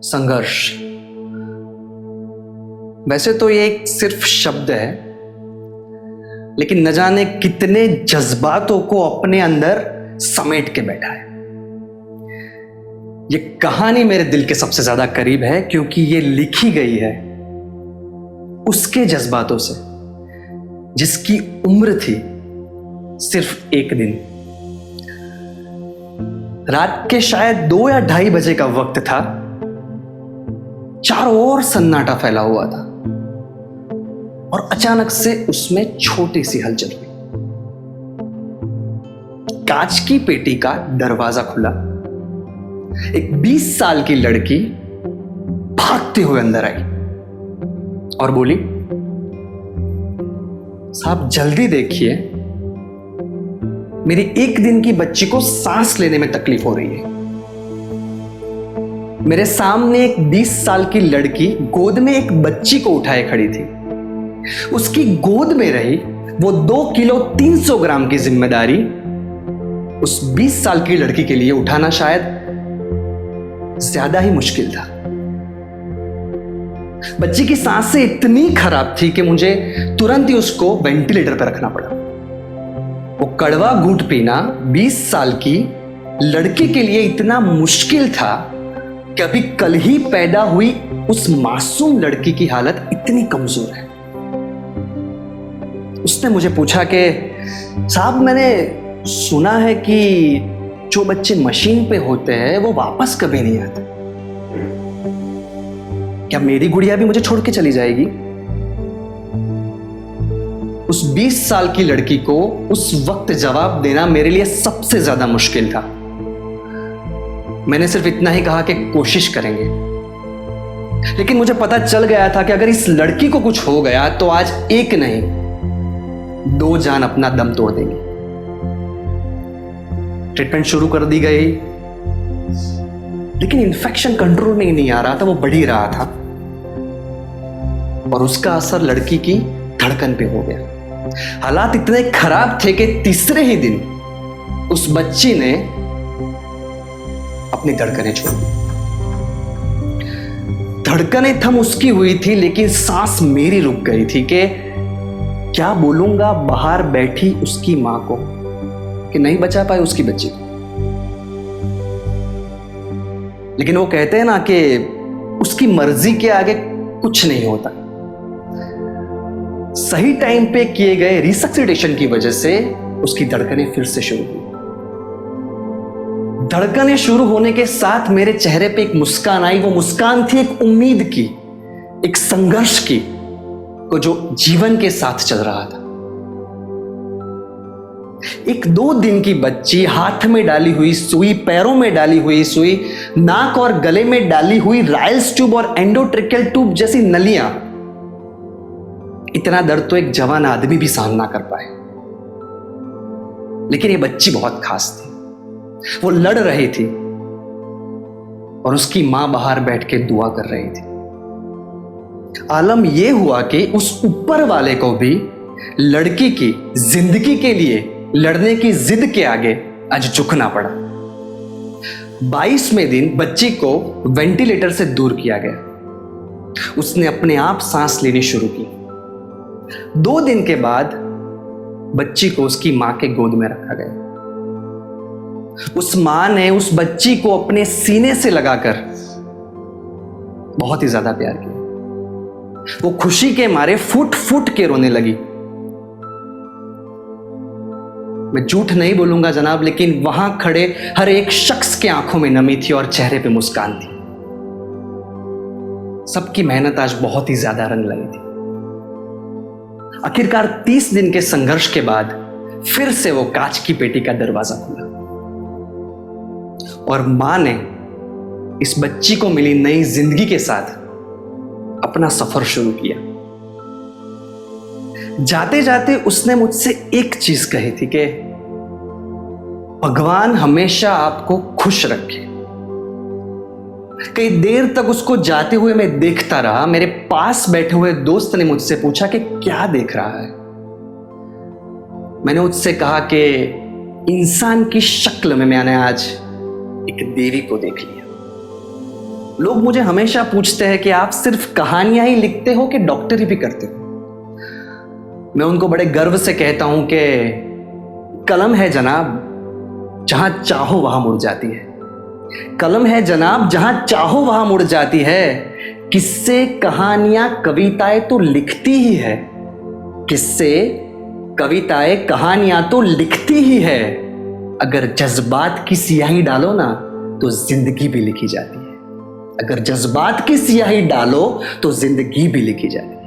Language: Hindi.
संघर्ष। वैसे तो ये एक सिर्फ शब्द है, लेकिन न जाने कितने जज्बातों को अपने अंदर समेट के बैठा है। ये कहानी मेरे दिल के सबसे ज्यादा करीब है क्योंकि ये लिखी गई है उसके जज्बातों से जिसकी उम्र थी सिर्फ एक दिन। रात के शायद 2 या 2:30 बजे का वक्त था। चारों ओर सन्नाटा फैला हुआ था और अचानक से उसमें छोटी सी हलचल हुई। कांच की पेटी का दरवाजा खुला। एक 20 साल की लड़की भागते हुए अंदर आई और बोली, साहब जल्दी देखिए, मेरी 1 दिन की बच्ची को सांस लेने में तकलीफ हो रही है। मेरे सामने एक 20 साल की लड़की गोद में एक बच्ची को उठाए खड़ी थी। उसकी गोद में रही वो 2 किलो 300 ग्राम की जिम्मेदारी उस 20 साल की लड़की के लिए उठाना शायद ज्यादा ही मुश्किल था। बच्ची की सांसें इतनी खराब थी कि मुझे तुरंत ही उसको वेंटिलेटर पर रखना पड़ा। वो कड़वा घूंट पीना 20 साल की लड़की के लिए इतना मुश्किल था कि अभी कल ही पैदा हुई उस मासूम लड़की की हालत इतनी कमजोर है। उसने मुझे पूछा कि साहब मैंने सुना है कि जो बच्चे मशीन पे होते हैं वो वापस कभी नहीं आते। क्या मेरी गुड़िया भी मुझे छोड़ के चली जाएगी? उस 20 साल की लड़की को उस वक्त जवाब देना मेरे लिए सबसे ज्यादा मुश्किल था। मैंने सिर्फ इतना ही कहा कि कोशिश करेंगे, लेकिन मुझे पता चल गया था कि अगर इस लड़की को कुछ हो गया तो आज एक नहीं 2 जान अपना दम तोड़ देंगी। ट्रीटमेंट शुरू कर दी गई, लेकिन इन्फेक्शन कंट्रोल में ही नहीं आ रहा था, वो बढ़ ही रहा था और उसका असर लड़की की धड़कन पे हो गया। हालात इतने खराब थे कि तीसरे ही दिन उस बच्ची ने अपनी धड़कनें छोड़ दी। धड़कनें थम उसकी हुई थी, लेकिन सांस मेरी रुक गई थी कि क्या बोलूंगा बाहर बैठी उसकी मां को कि नहीं बचा पाए उसकी बच्ची को। लेकिन वो कहते हैं ना कि उसकी मर्जी के आगे कुछ नहीं होता। सही टाइम पे किए गए रिसक्सिटेशन की वजह से उसकी धड़कनें फिर से शुरू हुई। धड़कनें शुरू होने के साथ मेरे चेहरे पे एक मुस्कान आई। वो मुस्कान थी एक उम्मीद की, एक संघर्ष की, को जो जीवन के साथ चल रहा था। एक 2 दिन की बच्ची, हाथ में डाली हुई सुई, पैरों में डाली हुई सुई, नाक और गले में डाली हुई रायल्स ट्यूब और एंडोट्रेकियल ट्यूब जैसी नलियां। इतना दर्द तो एक जवान आदमी भी सहन ना कर पाए, लेकिन ये बच्ची बहुत खास थी। वो लड़ रही थी और उसकी मां बाहर बैठ के दुआ कर रही थी। आलम यह हुआ कि उस ऊपर वाले को भी लड़की की जिंदगी के लिए लड़ने की जिद के आगे आज झुकना पड़ा। 22वें दिन बच्ची को वेंटिलेटर से दूर किया गया। उसने अपने आप सांस लेनी शुरू की। 2 दिन के बाद बच्ची को उसकी मां के गोद में रखा गया। उस मां ने उस बच्ची को अपने सीने से लगाकर बहुत ही ज्यादा प्यार किया। वो खुशी के मारे फुट फुट के रोने लगी। मैं झूठ नहीं बोलूंगा जनाब, लेकिन वहां खड़े हर एक शख्स के आंखों में नमी थी और चेहरे पे मुस्कान थी। सबकी मेहनत आज बहुत ही ज्यादा रंग लाई थी। आखिरकार 30 दिन के संघर्ष के बाद फिर से वो कांच की पेटी का दरवाजा खुला और मां ने इस बच्ची को मिली नई जिंदगी के साथ अपना सफर शुरू किया। जाते जाते उसने मुझसे एक चीज कही थी कि भगवान हमेशा आपको खुश रखे। कई देर तक उसको जाते हुए मैं देखता रहा। मेरे पास बैठे हुए दोस्त ने मुझसे पूछा कि क्या देख रहा है। मैंने उससे कहा कि इंसान की शक्ल में मैंने आज एक देवी को देख लिया। लोग मुझे हमेशा पूछते हैं कि आप सिर्फ कहानियां ही लिखते हो कि डॉक्टरी भी करते हो। मैं उनको बड़े गर्व से कहता हूं कि कलम है जनाब, जहां चाहो वहां मुड़ जाती है। कलम है जनाब, जहां चाहो वहां मुड़ जाती है। किस्से, कहानियां, कविताएं तो लिखती ही है। किस्से, कविताएं, कहानियां तो लिखती ही है। अगर जज्बात की स्याही डालो ना तो जिंदगी भी लिखी जाती है। अगर जज्बात की स्याही डालो तो जिंदगी भी लिखी जाती है।